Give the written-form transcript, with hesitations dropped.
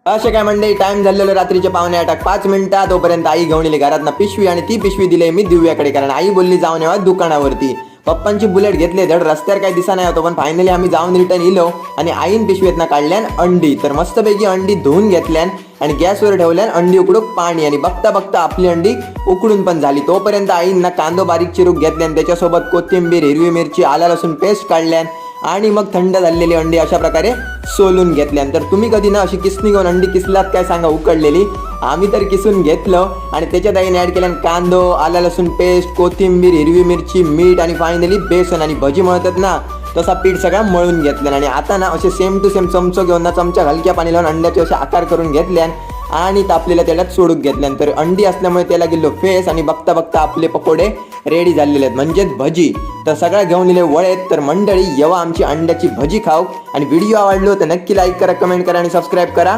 असे काय मंडळी, टाइम झालेलो रात्रीचे 7:45 तोपर्यंत आई घेऊन येली घरात पिशवी आणि ती पिशवी दिली मी दिव्याकडे, कारण आई बोलली जाऊन येवा दुकानावरती. पप्पांची बुलेट घेतली, धड रस्त्यावर काही दिसा नाही होतो, पण फायनली आम्ही जाऊन रिटर्न इलो आणि आईन पिशवीतनं काढल्यान अंडी. तर मस्तपैकी अंडी धुवून घेतल्यान आणि गॅसवर ठेवल्यान अंडी उकडूक पाणी, आणि बघता बघता आपली अंडी उकडून पण झाली. तोपर्यंत आईंना कांदो बारीक चिरूक घेतल्यान, त्याच्यासोबत कोथिंबीर, हिरवी मिरची, आला लसूण पेस्ट काढल्यान आणि मग थंड झालेली अंडी अशा प्रकारे सोलून घेतल्यान. तर तुम्ही कधी ना अशी किसणी घेऊन अंडी किसलात काय सांगा उकडलेली? आम्ही तर किसून घेतलं आणि त्याच्यात आईने ॲड केल्यान कांदो, आला लसूण पेस्ट, कोथिंबीर, हिरवी मिरची, मीठ आणि फायनली बेसन, आणि भजी मळतात ना तसा पीठ सगळा मळून घेतल्यान. आणि आता ना असे सेम टू सेम चमचो घेऊन ना चमचा हलक्या पाणी लावून अंड्याचे असे आकार करून घेतल्यान आणि तापलेल्या तेलात सोडून घेतल्यान. तर अंडी असल्यामुळे त्याला गेलो फेस, आणि बघता बघता आपले पकोडे रेडी झालेले आहेत, म्हणजेच भजी. तर सगळ्या घेऊन दिले वळेत. तर मंडळी येवा आमची अंड्याची भजी खाऊ, आणि व्हिडिओ आवडलो तर नक्की लाईक करा, कमेंट करा आणि सबस्क्राईब करा.